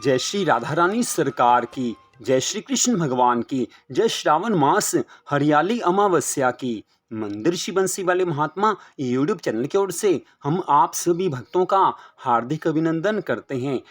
जय श्री राधा रानी सरकार की, जय श्री कृष्ण भगवान की, जय श्रावण मास हरियाली अमावस्या की। मंदिर श्री बंसी वाले महात्मा यूट्यूब चैनल की ओर से हम आप सभी भक्तों का हार्दिक अभिनंदन करते हैं।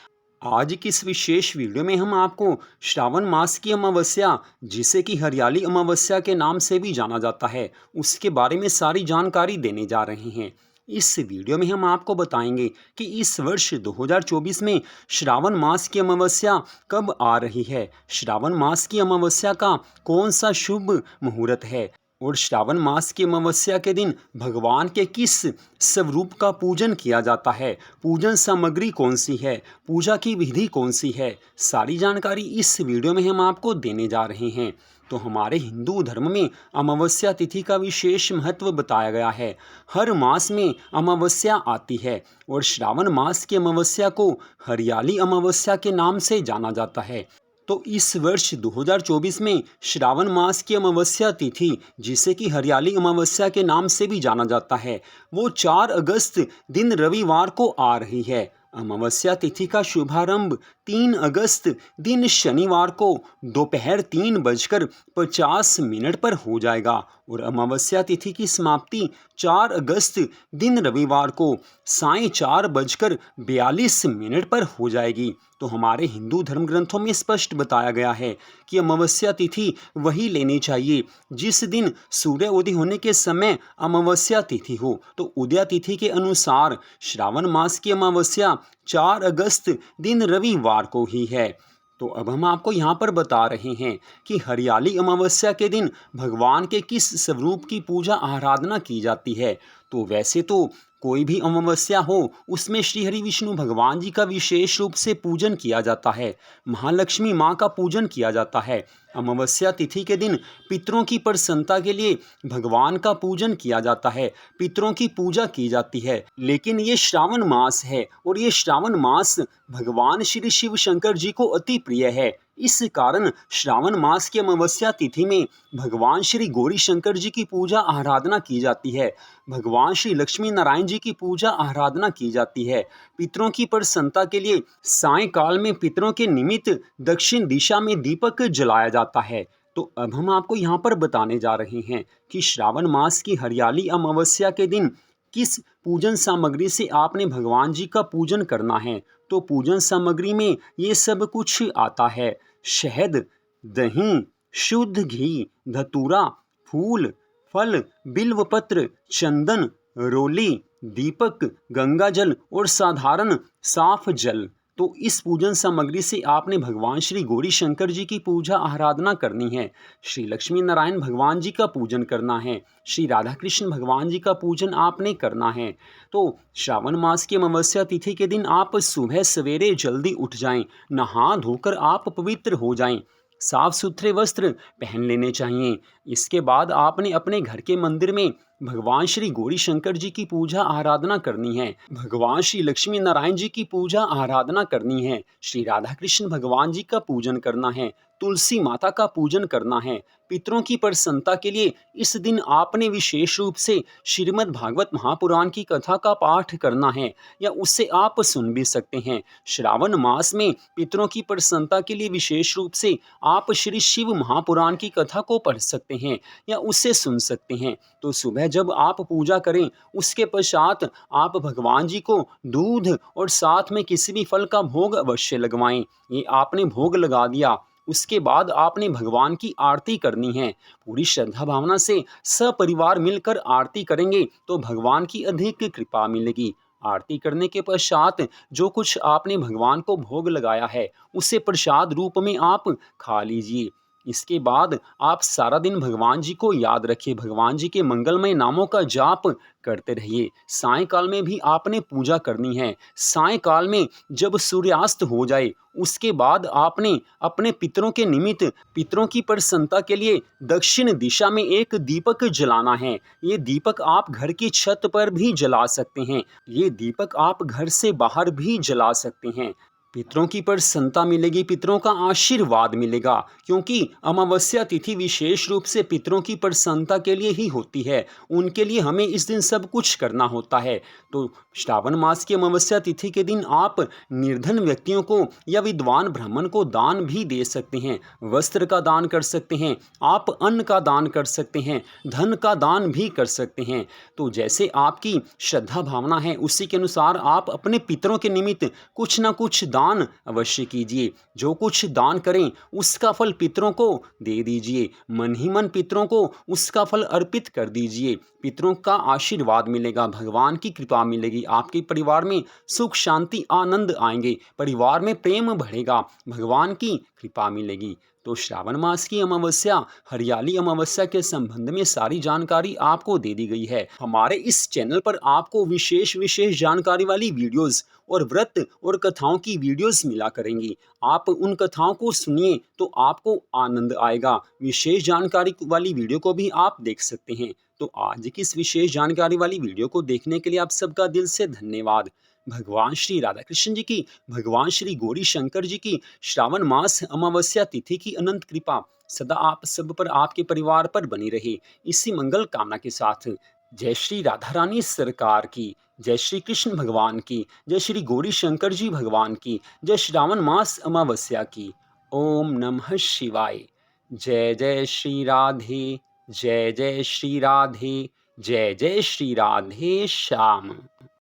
आज की इस विशेष वीडियो में हम आपको श्रावण मास की अमावस्या, जिसे कि हरियाली अमावस्या के नाम से भी जाना जाता है, उसके बारे में सारी जानकारी देने जा रहे हैं। इस वीडियो में हम आपको बताएंगे कि इस वर्ष 2024 में श्रावण मास की अमावस्या कब आ रही है, श्रावण मास की अमावस्या का कौन सा शुभ मुहूर्त है और श्रावण मास की अमावस्या के दिन भगवान के किस स्वरूप का पूजन किया जाता है, पूजन सामग्री कौन सी है, पूजा की विधि कौन सी है, सारी जानकारी इस वीडियो में हम आपको देने जा रहे हैं। तो हमारे हिंदू धर्म में अमावस्या तिथि का विशेष महत्व बताया गया है। हर मास में अमावस्या आती है और श्रावण मास की अमावस्या को हरियाली अमावस्या के नाम से जाना जाता है। तो इस वर्ष 2024 में श्रावण मास की अमावस्या तिथि, जिसे कि हरियाली अमावस्या के नाम से भी जाना जाता है, वो 4 अगस्त दिन रविवार को आ रही है। अमावस्या तिथि का शुभारंभ 3 अगस्त दिन शनिवार को दोपहर 3:50 पर हो जाएगा और अमावस्या तिथि की समाप्ति 4 अगस्त दिन रविवार को सायं 4:42 पर हो जाएगी। तो हमारे हिंदू धर्म ग्रंथों में स्पष्ट बताया गया है कि अमावस्या तिथि वही लेनी चाहिए जिस दिन सूर्य उदय होने के समय अमावस्या तिथि हो। तो उदय तिथि के अनुसार श्रावण मास की अमावस्या 4 अगस्त दिन रविवार को ही है। तो अब हम आपको यहाँ पर बता रहे हैं कि हरियाली अमावस्या के दिन भगवान के किस स्वरूप की पूजा आराधना की जाती है। तो वैसे तो कोई भी अमावस्या हो, उसमें श्री हरि विष्णु भगवान जी का विशेष रूप से पूजन किया जाता है, महालक्ष्मी माँ का पूजन किया जाता है। अमावस्या तिथि के दिन पितरों की प्रसन्नता के लिए भगवान का पूजन किया जाता है, पितरों की पूजा की जाती है। लेकिन ये श्रावण मास है और ये श्रावण मास भगवान श्री शिव शंकर जी को अति प्रिय है। इस कारण श्रावण मास की अमावस्या तिथि में भगवान श्री गौरी शंकर जी की पूजा आराधना की जाती है, भगवान श्री लक्ष्मी नारायण जी की पूजा आराधना की जाती है। पितरों की प्रसन्नता के लिए सायंकाल में पितरों के निमित्त दक्षिण दिशा में दीपक जलाया जाता है। तो अब हम आपको यहाँ पर बताने जा रहे हैं कि श्रावण मास की हरियाली अमावस्या के दिन किस पूजन सामग्री से आपने भगवान जी का पूजन करना है। तो पूजन सामग्री में ये सब कुछ आता है: शहद, दही, शुद्ध घी, धतूरा, फूल, फल, बिल्वपत्र, चंदन, रोली, दीपक, गंगाजल और साधारण साफ जल। तो इस पूजन सामग्री से आपने भगवान श्री गौरी शंकर जी की पूजा आराधना करनी है, श्री लक्ष्मी नारायण भगवान जी का पूजन करना है, श्री राधा कृष्ण भगवान जी का पूजन आपने करना है। तो श्रावण मास की अमावस्या तिथि के दिन आप सुबह सवेरे जल्दी उठ जाएं, नहा धोकर आप पवित्र हो जाएं, साफ सुथरे वस्त्र पहन लेने चाहिए। इसके बाद आपने अपने घर के मंदिर में भगवान श्री गौरी शंकर जी की पूजा आराधना करनी है, भगवान श्री लक्ष्मी नारायण जी की पूजा आराधना करनी है, श्री राधा कृष्ण भगवान जी का पूजन करना है, तुलसी माता का पूजन करना है। पितरों की प्रसन्नता के लिए इस दिन आपने विशेष रूप से श्रीमद् भागवत महापुराण की कथा का पाठ करना है, या उससे आप सुन भी सकते हैं। श्रावण मास में पितरों की प्रसन्नता के लिए विशेष रूप से आप श्री शिव महापुराण की कथा को पढ़ सकते हैं या उससे सुन सकते हैं। तो सुबह जब आप पूजा करें, उसके पश्चात आप भगवान जी को दूध और साथ में किसी भी फल का भोग अवश्य लगवाएं। ये आपने भोग लगा दिया, उसके बाद आपने भगवान की आरती करनी है। पूरी श्रद्धा भावना से सपरिवार मिलकर आरती करेंगे तो भगवान की अधिक कृपा मिलेगी। आरती करने के पश्चात जो कुछ आपने भगवान को भोग लगाया है, उसे प्रसाद रूप में आप खा लीजिए। इसके बाद आप सारा दिन भगवान जी को याद रखिए, भगवान जी के मंगलमय नामों का जाप करते रहिए। सायंकाल में भी आपने पूजा करनी है। सायंकाल में जब सूर्यास्त हो जाए, उसके बाद आपने अपने पितरों के निमित्त, पितरों की प्रसन्नता के लिए दक्षिण दिशा में एक दीपक जलाना है। ये दीपक आप घर की छत पर भी जला सकते हैं, ये दीपक आप घर से बाहर भी जला सकते हैं। पितरों की प्रसन्नता मिलेगी, पितरों का आशीर्वाद मिलेगा, क्योंकि अमावस्या तिथि विशेष रूप से पितरों की प्रसन्नता के लिए ही होती है। उनके लिए हमें इस दिन सब कुछ करना होता है। तो श्रावण मास की अमावस्या तिथि के दिन आप निर्धन व्यक्तियों को या विद्वान ब्राह्मण को दान भी दे सकते हैं। वस्त्र का दान कर सकते हैं, आप अन्न का दान कर सकते हैं, धन का दान भी कर सकते हैं। तो जैसे आपकी श्रद्धा भावना है उसी के अनुसार आप अपने पितरों के निमित्त कुछ ना कुछ दान अवश्य कीजिए। जो कुछ दान करें उसका फल पितरों को दे दीजिए। मन ही मन पितरों को उसका फल अर्पित कर दीजिए। पितरों का आशीर्वाद मिलेगा, भगवान की कृपा मिलेगी, आपके परिवार में सुख शांति आनंद आएंगे, परिवार में प्रेम बढ़ेगा, भगवान की कृपा मिलेगी। तो श्रावण मास की अमावस्या, हरियाली अमावस्या के संबंध में सारी जानकारी आपको दे दी गई है। हमारे इस चैनल पर आपको विशेष विशेष जानकारी वाली वीडियोस और व्रत और कथाओं की वीडियोस मिला करेंगी। आप उन कथाओं को सुनिए तो आपको आनंद आएगा। विशेष जानकारी वाली वीडियो को भी आप देख सकते हैं। तो आज की इस विशेष जानकारी वाली वीडियो को देखने के लिए आप सबका दिल से धन्यवाद। भगवान श्री राधा कृष्ण जी की, भगवान श्री गौरी शंकर जी की श्रावण मास अमावस्या तिथि की अनंत कृपा सदा आप सब पर, आपके परिवार पर बनी रहे। इसी मंगल कामना के साथ जय श्री राधा रानी सरकार की, जय श्री कृष्ण भगवान की, जय श्री गौरी शंकर जी भगवान की, जय श्रावण मास अमावस्या की। ओम नमः शिवाय। जय जय श्री राधे, जय जय श्री राधे, जय जय श्री राधे श्याम।